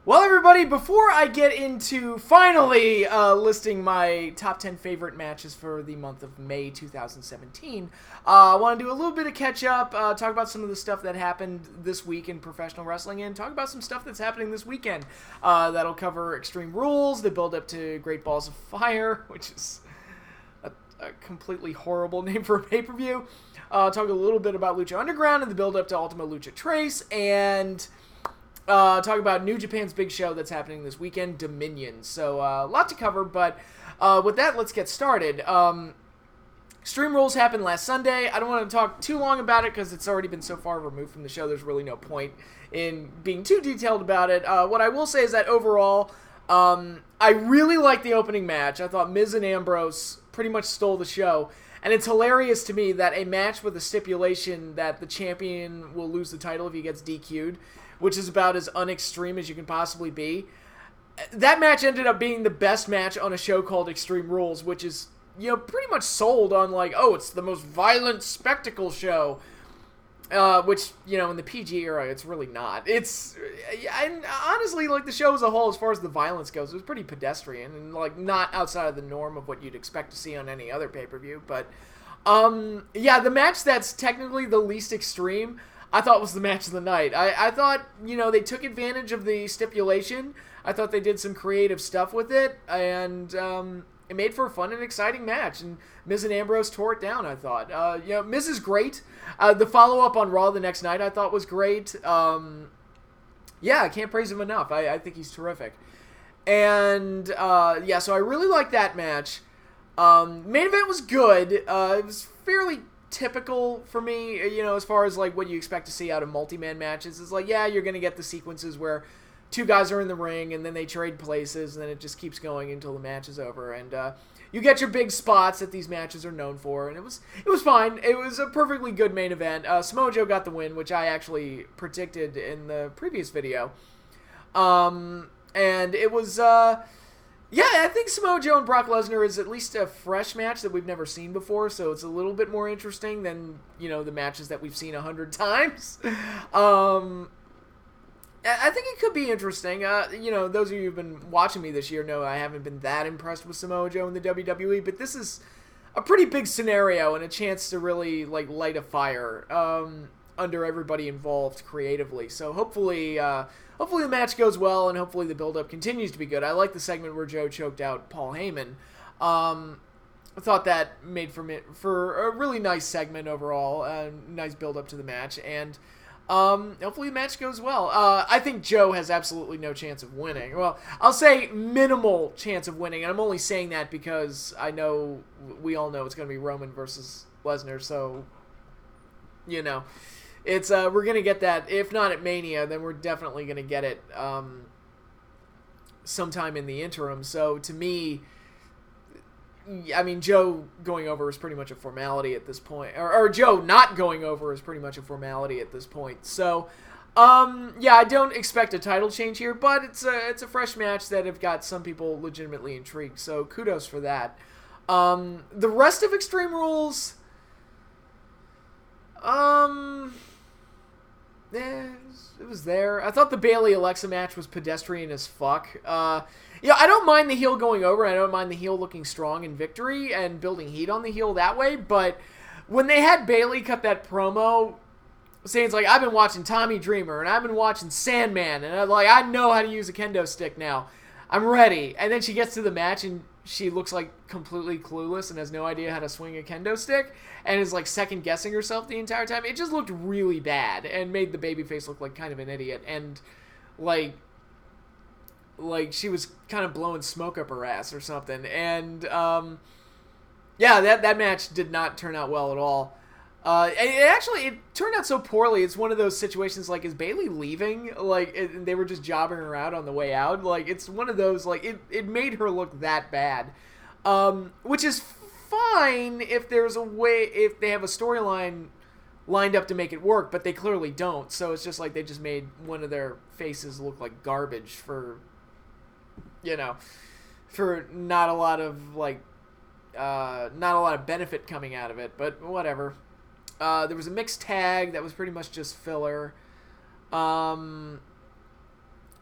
Well, everybody, before I get into finally listing my top 10 favorite matches for the month of May 2017, I want to do a little bit of catch up, talk about some of the stuff that happened this week in professional wrestling, and talk about some stuff that's happening this weekend. That'll cover Extreme Rules, the build up to Great Balls of Fire, which is a completely horrible name for a pay-per-view. Talk a little bit about Lucha Underground and the build up to Ultima Lucha Trace, and talk about New Japan's big show that's happening this weekend, Dominion. So, a lot to cover, but with that, let's get started. Extreme Rules happened last Sunday. I don't want to talk too long about it because it's already been so far removed from the show. There's really no point in being too detailed about it. What I will say is that overall, I really liked the opening match. I thought Miz and Ambrose pretty much stole the show. And it's hilarious to me that a match with a stipulation that the champion will lose the title if he gets DQ'd, which is about as unextreme as you can possibly be. That match ended up being the best match on a show called Extreme Rules, which is, pretty much sold on like, oh, it's the most violent spectacle show. Which, in the PG era, it's really not. And honestly, like, the show as a whole, as far as the violence goes, it was pretty pedestrian and, like, not outside of the norm of what you'd expect to see on any other pay-per-view. But, the match that's technically the least extreme, I thought was the match of the night. I thought, they took advantage of the stipulation. I thought they did some creative stuff with it, and it made for a fun and exciting match. And Miz and Ambrose tore it down, I thought. Miz is great. The follow-up on Raw the next night I thought was great. I can't praise him enough. I think he's terrific. And, so I really liked that match. Main event was good. It was fairly typical for me, as far as like what you expect to see out of multi-man matches. It's like, you're going to get the sequences where two guys are in the ring and then they trade places and then it just keeps going until the match is over. And you get your big spots that these matches are known for, and it was fine. It was a perfectly good main event. Samoa Joe got the win, which I actually predicted in the previous video. And it was I think Samoa Joe and Brock Lesnar is at least a fresh match that we've never seen before, so it's a little bit more interesting than, the matches that we've seen 100 times. I think it could be interesting. Those of you who've been watching me this year know I haven't been that impressed with Samoa Joe in the WWE, but this is a pretty big scenario and a chance to really, like, light a fire under everybody involved creatively. So hopefully the match goes well, and hopefully the build-up continues to be good. I like the segment where Joe choked out Paul Heyman. I thought that made for a really nice segment overall, nice build-up to the match, and hopefully the match goes well. I think Joe has absolutely no chance of winning. Well, I'll say minimal chance of winning, and I'm only saying that because we all know it's going to be Roman versus Lesnar, so, it's we're gonna get that. If not at Mania, then we're definitely gonna get it sometime in the interim. So to me, Joe going over is pretty much a formality at this point, or Joe not going over is pretty much a formality at this point. So I don't expect a title change here, but it's a fresh match that have got some people legitimately intrigued. So kudos for that. The rest of Extreme Rules, it was there. I thought the Bayley-Alexa match was pedestrian as fuck. I don't mind the heel going over. I don't mind the heel looking strong in victory and building heat on the heel that way. But when they had Bayley cut that promo saying, it's like, I've been watching Tommy Dreamer and I've been watching Sandman and I know how to use a kendo stick now. I'm ready. And then she gets to the match and she looks like completely clueless and has no idea how to swing a kendo stick and is like second guessing herself the entire time. It just looked really bad and made the babyface look like kind of an idiot, and like she was kind of blowing smoke up her ass or something. And that match did not turn out well at all. It turned out so poorly. It's one of those situations like, is Bayley leaving? Like, they were just jobbing her out on the way out. Like, it's one of those, like, it made her look that bad. Which is fine if there's a way, if they have a storyline lined up to make it work, but they clearly don't. So it's just like they just made one of their faces look like garbage for not a lot of, like, not a lot of benefit coming out of it, but whatever. There was a mixed tag that was pretty much just filler.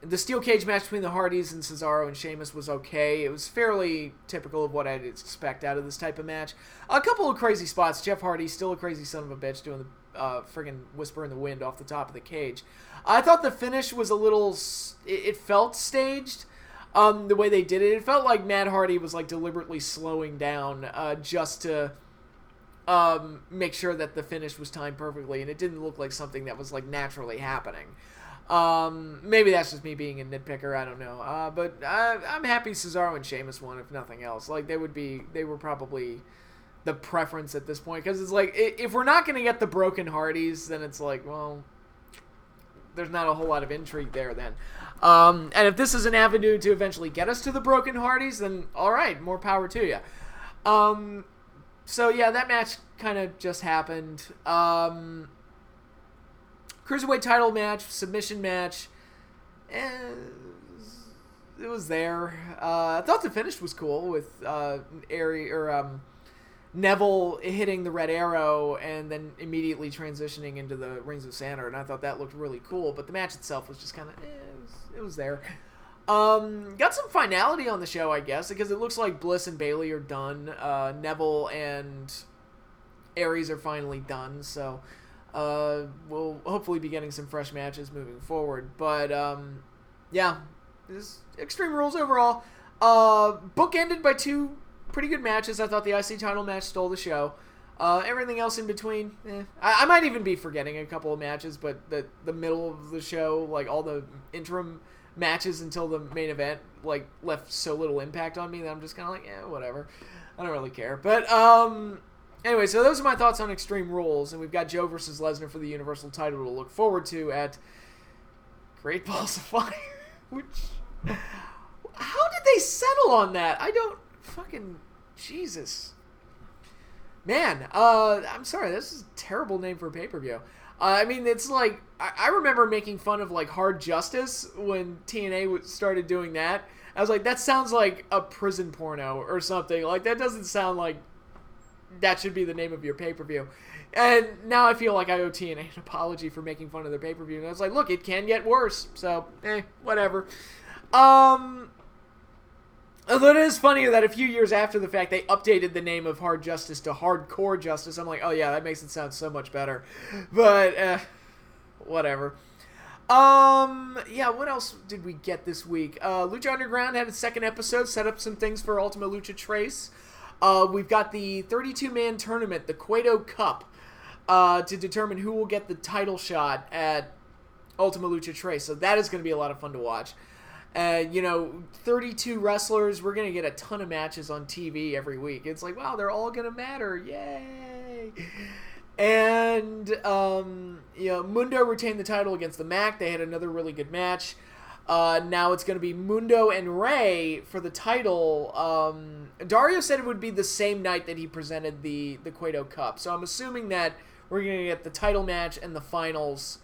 The steel cage match between the Hardys and Cesaro and Sheamus was okay. It was fairly typical of what I'd expect out of this type of match. A couple of crazy spots. Jeff Hardy, still a crazy son of a bitch, doing the friggin' whisper in the wind off the top of the cage. I thought the finish was a little... It felt staged, the way they did it. It felt like Matt Hardy was like deliberately slowing down just to make sure that the finish was timed perfectly, and it didn't look like something that was like naturally happening. Maybe that's just me being a nitpicker. I don't know. But I'm happy Cesaro and Sheamus won, if nothing else. Like, they were probably the preference at this point. Because it's like, if we're not going to get the broken Hardys, then it's like, well, there's not a whole lot of intrigue there then. And if this is an avenue to eventually get us to the broken Hardys, then all right, more power to you. So yeah, that match kind of just happened. Cruiserweight title match, submission match. It was there. I thought the finish was cool with Neville hitting the red arrow and then immediately transitioning into the Rings of Saturn, and I thought that looked really cool. But the match itself was just kind of, it was there. Got some finality on the show, I guess, because it looks like Bliss and Bayley are done. Neville and Aries are finally done, so we'll hopefully be getting some fresh matches moving forward. But yeah, this Extreme Rules overall. Book ended by two pretty good matches. I thought the IC title match stole the show. Everything else in between, I might even be forgetting a couple of matches, but the middle of the show, like all the interim matches until the main event, like left so little impact on me that I'm just kind of like, whatever. I don't really care. But anyway, so those are my thoughts on Extreme Rules, and we've got Joe versus Lesnar for the Universal title to look forward to at Great Balls of Fire. Which, how did they settle on that? I don't fucking Jesus. Man, I'm sorry, this is a terrible name for a pay-per-view. I mean, it's like, I remember making fun of, like, Hard Justice when TNA started doing that. I was like, that sounds like a prison porno or something. Like, that doesn't sound like that should be the name of your pay-per-view. And now I feel like I owe TNA an apology for making fun of their pay-per-view. And I was like, look, it can get worse. So, whatever. Although it is funny that a few years after the fact, they updated the name of Hard Justice to Hardcore Justice. I'm like, oh yeah, that makes it sound so much better. But, whatever. Yeah, what else did we get this week? Lucha Underground had a second episode, set up some things for Ultima Lucha Trace. We've got the 32-man tournament, the Cueto Cup, to determine who will get the title shot at Ultima Lucha Trace. So that is going to be a lot of fun to watch. 32 wrestlers, we're going to get a ton of matches on TV every week. It's like, wow, they're all going to matter. Yay! And, Mundo retained the title against the Mack. They had another really good match. Now it's going to be Mundo and Ray for the title. Dario said it would be the same night that he presented the Cueto Cup. So I'm assuming that we're going to get the title match and the finals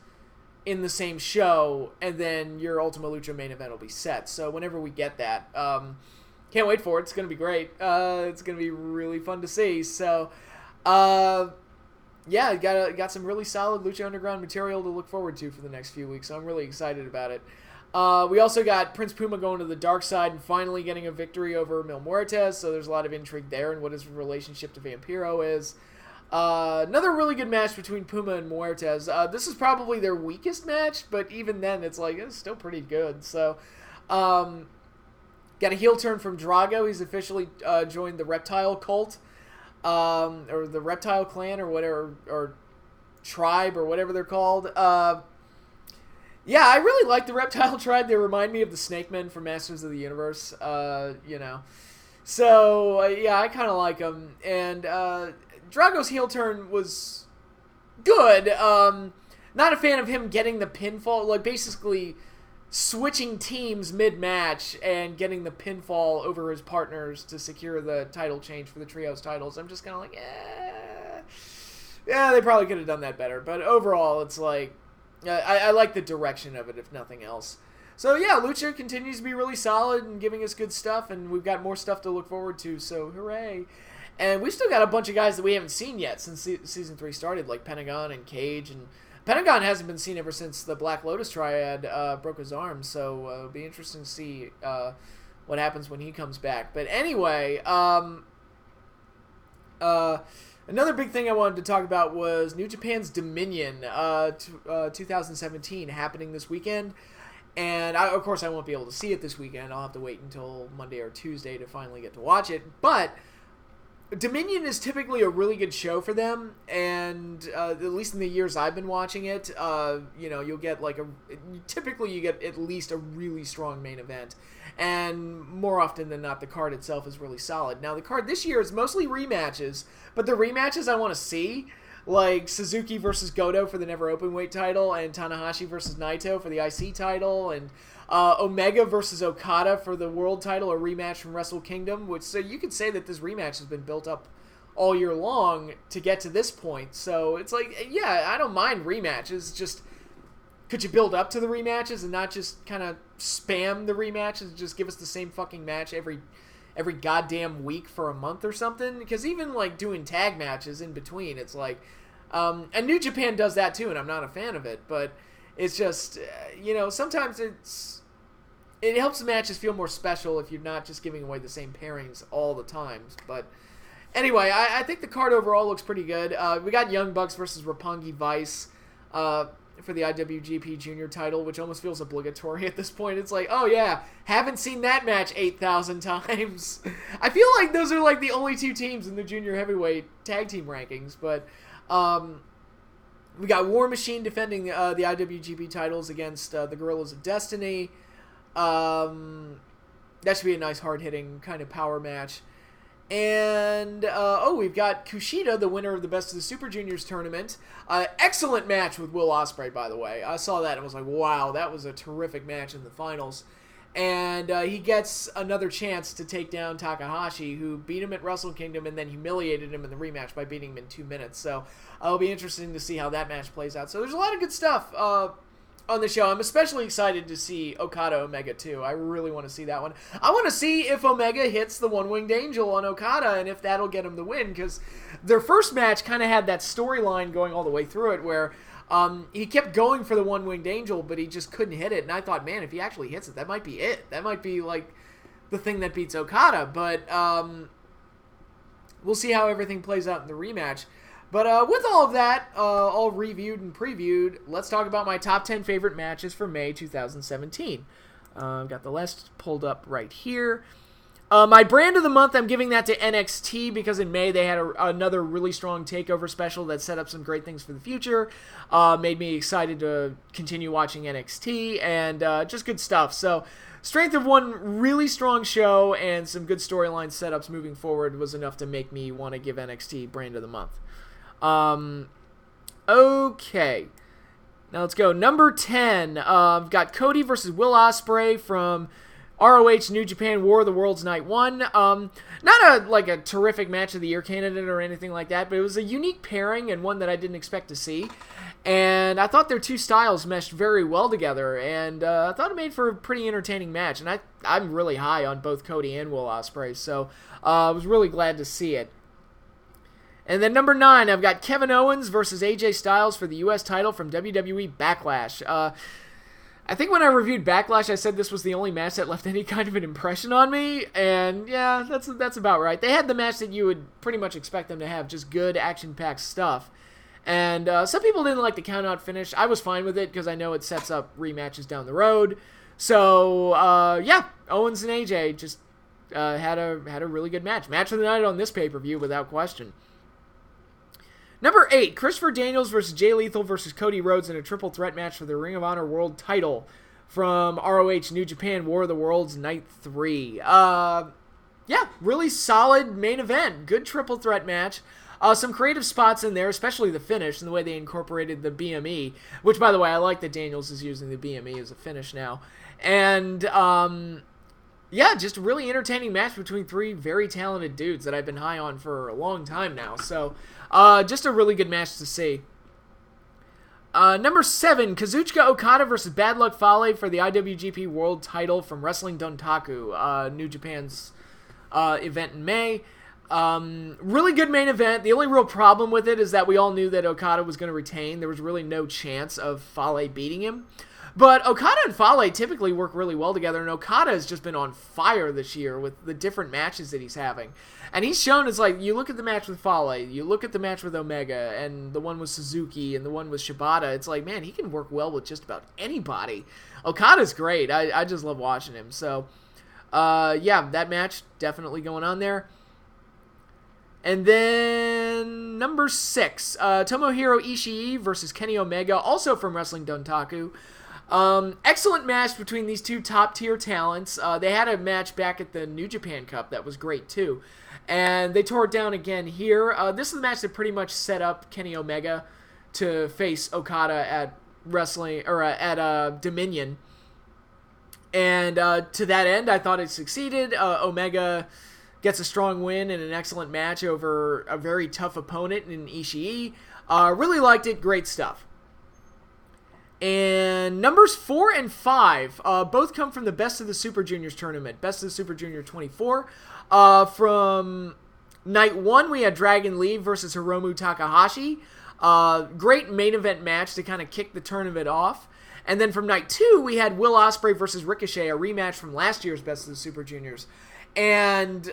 in the same show, and then your Ultima Lucha main event will be set. So whenever we get that, can't wait for it. It's going to be great. It's going to be really fun to see. So, yeah, got some really solid Lucha Underground material to look forward to for the next few weeks. So I'm really excited about it. We also got Prince Puma going to the dark side and finally getting a victory over Mil Muertes. So there's a lot of intrigue there and what his relationship to Vampiro is. Another really good match between Puma and Muertes. This is probably their weakest match, but even then, it's like, it's still pretty good. So, got a heel turn from Drago. He's officially joined the Reptile Cult, or the Reptile Clan, or whatever, or Tribe, or whatever they're called. Yeah, I really like the Reptile Tribe. They remind me of the Snake Men from Masters of the Universe, So, yeah, I kind of like them. And, Drago's heel turn was good. Not a fan of him getting the pinfall, like basically switching teams mid-match and getting the pinfall over his partners to secure the title change for the trios titles. I'm just kind of like, yeah, they probably could have done that better. But overall, it's like, I like the direction of it, if nothing else. So yeah, Lucha continues to be really solid and giving us good stuff, and we've got more stuff to look forward to, so hooray. And we've still got a bunch of guys that we haven't seen yet since Season 3 started, like Pentagon and Cage and Pentagon hasn't been seen ever since the Black Lotus Triad broke his arm, so it'll be interesting to see what happens when he comes back. But anyway, another big thing I wanted to talk about was New Japan's Dominion 2017 happening this weekend. And, of course, I won't be able to see it this weekend. I'll have to wait until Monday or Tuesday to finally get to watch it. But Dominion is typically a really good show for them. And at least in the years I've been watching it, you'll get typically you get at least a really strong main event. And more often than not, the card itself is really solid. Now, the card this year is mostly rematches. But the rematches I want to see, like Suzuki versus Goto for the Never Openweight title, and Tanahashi versus Naito for the IC title, and Omega versus Okada for the World title, a rematch from Wrestle Kingdom, so you could say that this rematch has been built up all year long to get to this point. So it's like, yeah, I don't mind rematches, just could you build up to the rematches and not just kind of spam the rematches and just give us the same fucking match every goddamn week for a month or something? Because even like doing tag matches in between, it's like, and New Japan does that too, and I'm not a fan of it, but it's just, sometimes it helps the matches feel more special if you're not just giving away the same pairings all the time. But anyway, I think the card overall looks pretty good. We got Young Bucks versus Roppongi Vice for the IWGP Junior title, which almost feels obligatory at this point. It's like, oh yeah, haven't seen that match 8,000 times. I feel like those are like the only two teams in the junior heavyweight tag team rankings, but we got War Machine defending the IWGP titles against the Guerrillas of Destiny. That should be a nice hard-hitting kind of power match. And, we've got Kushida, the winner of the Best of the Super Juniors tournament. Excellent match with Will Ospreay, by the way. I saw that and was like, wow, that was a terrific match in the finals. And he gets another chance to take down Takahashi, who beat him at Wrestle Kingdom and then humiliated him in the rematch by beating him in 2 minutes. So it'll be interesting to see how that match plays out. So there's a lot of good stuff on the show. I'm especially excited to see Okada Omega too. I really want to see that one. I want to see if Omega hits the One-Winged Angel on Okada and if that'll get him the win, because their first match kind of had that storyline going all the way through it where he kept going for the One-Winged Angel, but he just couldn't hit it. And I thought, man, if he actually hits it, that might be it. That might be like the thing that beats Okada. But we'll see how everything plays out in the rematch. But with all of that, all reviewed and previewed, let's talk about my top 10 favorite matches for May 2017. Got the list pulled up right here. My brand of the month, I'm giving that to NXT because in May they had another really strong TakeOver special that set up some great things for the future. Made me excited to continue watching NXT and just good stuff. So strength of one really strong show and some good storyline setups moving forward was enough to make me want to give NXT brand of the month. Okay. Now let's go. Number 10. I've got Cody versus Will Ospreay from ROH New Japan War of the Worlds Night 1. Not a terrific match of the year candidate or anything like that, but it was a unique pairing and one that I didn't expect to see. And I thought their two styles meshed very well together, and I thought it made for a pretty entertaining match. And I'm really high on both Cody and Will Ospreay, so I was really glad to see it. And then number 9, I've got Kevin Owens versus AJ Styles for the U.S. title from WWE Backlash. I think when I reviewed Backlash, I said this was the only match that left any kind of an impression on me, and yeah, that's about right. They had the match that you would pretty much expect them to have, just good, action-packed stuff. And some people didn't like the count-out finish. I was fine with it because I know it sets up rematches down the road. So, yeah, Owens and AJ just had a really good match. Match of the night on this pay-per-view, without question. Number 8, Christopher Daniels versus Jay Lethal versus Cody Rhodes in a triple threat match for the Ring of Honor World title from ROH New Japan War of the Worlds Night 3. Yeah, really solid main event. Good triple threat match. Some creative spots in there, especially the finish and the way they incorporated the BME, which, by the way, I like that Daniels is using the BME as a finish now. And, yeah, just a really entertaining match between three very talented dudes that I've been high on for a long time now. So, just a really good match to see. Number 7, Kazuchika Okada versus Bad Luck Fale for the IWGP World title from Wrestling Dontaku, New Japan's event in May. Really good main event. The only real problem with it is that we all knew that Okada was going to retain. There was really no chance of Fale beating him. But Okada and Fale typically work really well together, and Okada has just been on fire this year with the different matches that he's having. And he's shown, it's like, you look at the match with Fale, you look at the match with Omega, and the one with Suzuki, and the one with Shibata, it's like, man, he can work well with just about anybody. Okada's great. I just love watching him. So, yeah, that match definitely going on there. And then number 6, Tomohiro Ishii versus Kenny Omega, also from Wrestling Dontaku. Excellent match between these two top-tier talents. They had a match back at the New Japan Cup that was great, too. And they tore it down again here. This is the match that pretty much set up Kenny Omega to face Okada at Dominion. And to that end, I thought it succeeded. Omega gets a strong win and an excellent match over a very tough opponent in Ishii. Really liked it. Great stuff. And numbers 4 and 5 both come from the Best of the Super Juniors tournament. Best of the Super Junior 24. From night 1, we had Dragon Lee versus Hiromu Takahashi. Great main event match to kind of kick the tournament off. And then from night 2, we had Will Ospreay versus Ricochet, a rematch from last year's Best of the Super Juniors. And, you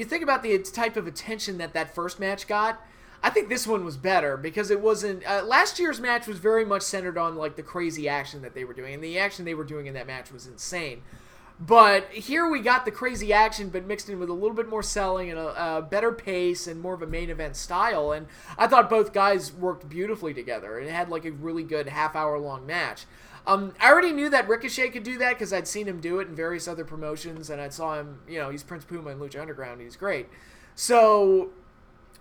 think about the type of attention that first match got. I think this one was better because it wasn't... last year's match was very much centered on, like, the crazy action that they were doing. And the action they were doing in that match was insane. But here we got the crazy action, but mixed in with a little bit more selling and a better pace and more of a main event style. And I thought both guys worked beautifully together. And it had, like, a really good half-hour-long match. I already knew that Ricochet could do that because I'd seen him do it in various other promotions, and I saw him, he's Prince Puma in Lucha Underground, he's great. So,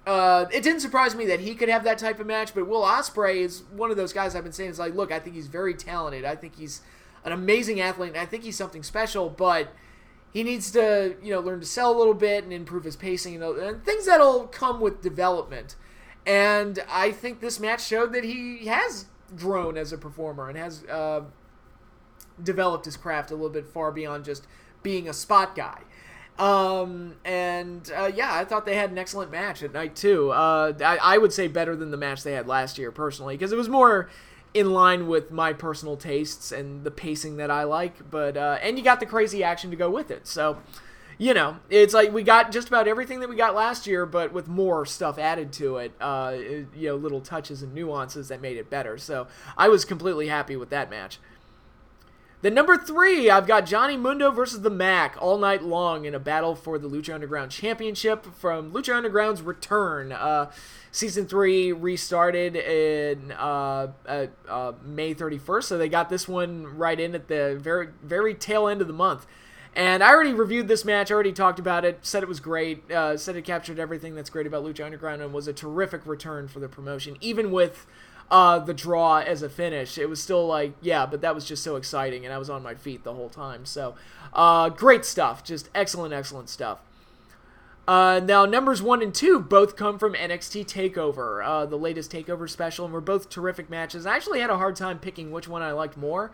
it didn't surprise me that he could have that type of match, but Will Ospreay is one of those guys I've been saying, is like, look, I think he's very talented, I think he's an amazing athlete, and I think he's something special, but he needs to, learn to sell a little bit and improve his pacing, and things that'll come with development. And I think this match showed that he has grown as a performer and has developed his craft a little bit far beyond just being a spot guy. I thought they had an excellent match at night 2. I would say better than the match they had last year, personally, because it was more in line with my personal tastes and the pacing that I like, but and you got the crazy action to go with it. So, it's like we got just about everything that we got last year, but with more stuff added to it, little touches and nuances that made it better. So I was completely happy with that match. Then number 3, I've got Johnny Mundo versus the Mack all night long in a battle for the Lucha Underground Championship from Lucha Underground's return. Season 3 restarted in May 31st, so they got this one right in at the very, very tail end of the month. And I already reviewed this match, already talked about it, said it was great, said it captured everything that's great about Lucha Underground and was a terrific return for the promotion, even with the draw as a finish. It was still like, yeah, but that was just so exciting, and I was on my feet the whole time. So, great stuff. Just excellent, excellent stuff. Now, numbers 1 and 2 both come from NXT TakeOver, the latest TakeOver special, and were both terrific matches. I actually had a hard time picking which one I liked more.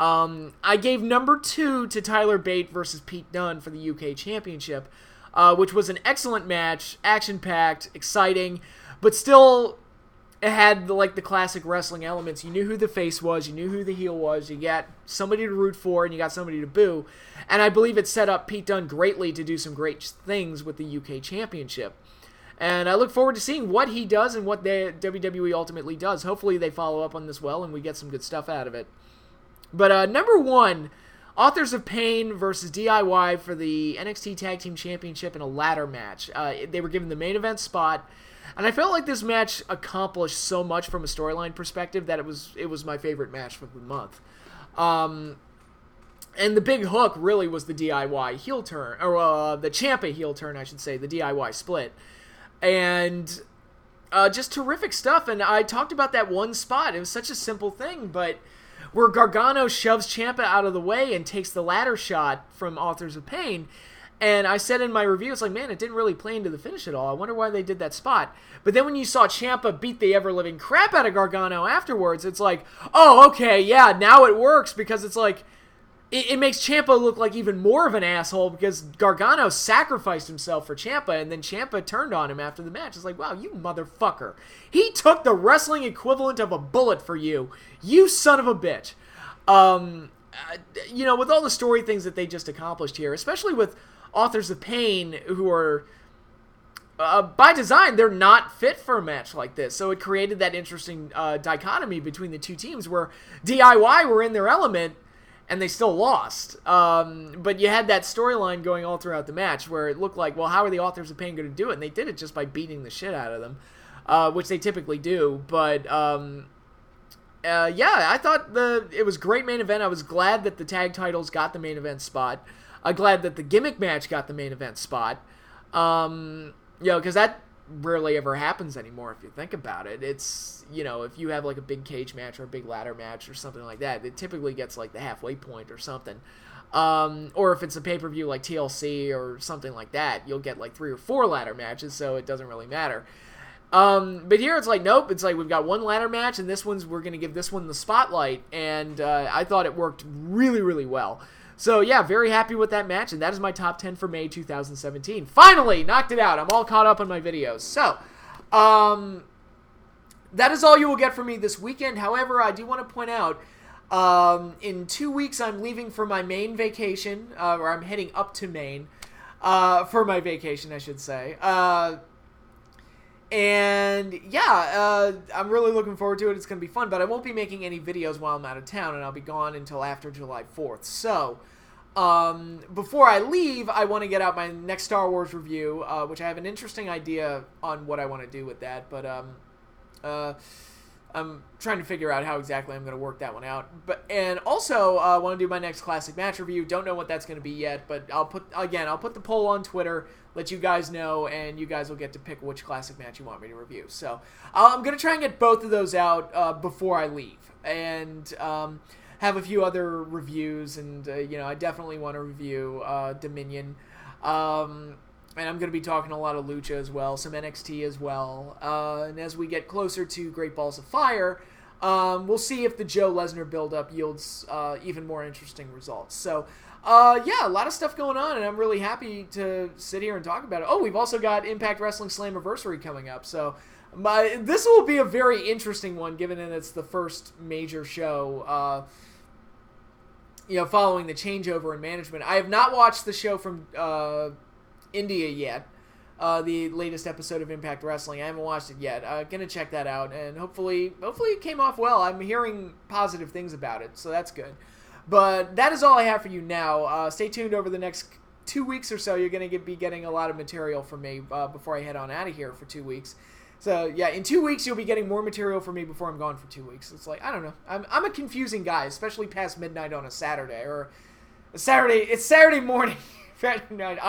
I gave number 2 to Tyler Bate versus Pete Dunne for the UK Championship, which was an excellent match, action-packed, exciting, but still it had the classic wrestling elements. You knew who the face was, you knew who the heel was, you got somebody to root for, and you got somebody to boo. And I believe it set up Pete Dunne greatly to do some great things with the UK Championship. And I look forward to seeing what he does and what the WWE ultimately does. Hopefully they follow up on this well and we get some good stuff out of it. But number 1, Authors of Pain versus DIY for the NXT Tag Team Championship in a ladder match. They were given the main event spot, and I felt like this match accomplished so much from a storyline perspective that it was my favorite match for the month. And the big hook really was the DIY heel turn, or the Ciampa heel turn, I should say, the DIY split. And just terrific stuff, and I talked about that one spot. It was such a simple thing, but where Gargano shoves Ciampa out of the way and takes the ladder shot from Authors of Pain. And I said in my review, it's like, man, it didn't really play into the finish at all. I wonder why they did that spot. But then when you saw Ciampa beat the ever-living crap out of Gargano afterwards, it's like, oh, okay, yeah, now it works, because it's like, it makes Ciampa look like even more of an asshole because Gargano sacrificed himself for Ciampa, and then Ciampa turned on him after the match. It's like, wow, you motherfucker. He took the wrestling equivalent of a bullet for you. You son of a bitch. You know, with all the story things that they just accomplished here, especially with Authors of Pain, who are, by design, they're not fit for a match like this. So it created that interesting dichotomy between the two teams where DIY were in their element, and they still lost. But you had that storyline going all throughout the match where it looked like, well, how are the Authors of Pain going to do it? And they did it just by beating the shit out of them, which they typically do. But, yeah, I thought it was a great main event. I was glad that the tag titles got the main event spot. I'm glad that the gimmick match got the main event spot. You know, because that rarely ever happens anymore if you think about it. It's, you know, if you have like a big cage match or a big ladder match or something like that, it typically gets like the halfway point or something. Or if it's a pay-per-view like TLC or something like that, you'll get like 3 or 4 ladder matches, so it doesn't really matter. But here it's like, nope, it's like we've got one ladder match, and we're going to give this one the spotlight, and I thought it worked really, really well. So, yeah, very happy with that match, and that is my top 10 for May 2017. Finally, knocked it out. I'm all caught up on my videos. So, that is all you will get from me this weekend. However, I do want to point out, in 2 weeks, I'm leaving for my Maine vacation, or I'm heading up to Maine for my vacation, I should say. And, yeah, I'm really looking forward to it. It's going to be fun, but I won't be making any videos while I'm out of town, and I'll be gone until after July 4th. So, before I leave, I want to get out my next Star Wars review, which I have an interesting idea on what I want to do with that, but, I'm trying to figure out how exactly I'm going to work that one out. And also, I want to do my next classic match review. Don't know what that's going to be yet, but I'll put the poll on Twitter, let you guys know, and you guys will get to pick which classic match you want me to review. So, I'm going to try and get both of those out before I leave, and have a few other reviews, and, you know, I definitely want to review Dominion, and I'm going to be talking a lot of Lucha as well, some NXT as well. And as we get closer to Great Balls of Fire, we'll see if the Joe Lesnar build-up yields even more interesting results. So, yeah, a lot of stuff going on, and I'm really happy to sit here and talk about it. Oh, we've also got Impact Wrestling Slammiversary coming up. So, this will be a very interesting one, given that it's the first major show, you know, following the changeover in management. I have not watched the show from India yet, the latest episode of Impact Wrestling. I haven't watched it yet. Gonna check that out, and hopefully it came off well. I'm hearing positive things about it, so that's good. But that is all I have for you now. Stay tuned over the next 2 weeks or so. You're gonna be getting a lot of material from me before I head on out of here for 2 weeks. So yeah, in 2 weeks you'll be getting more material from me before I'm gone for 2 weeks. It's like, I don't know. I'm a confusing guy, especially past midnight on a Saturday or a Saturday. It's Saturday morning. Friday night.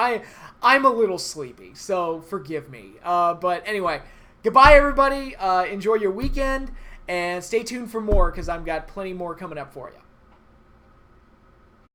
I'm a little sleepy, so forgive me. But anyway, goodbye everybody. Enjoy your weekend, and stay tuned for more because I've got plenty more coming up for you.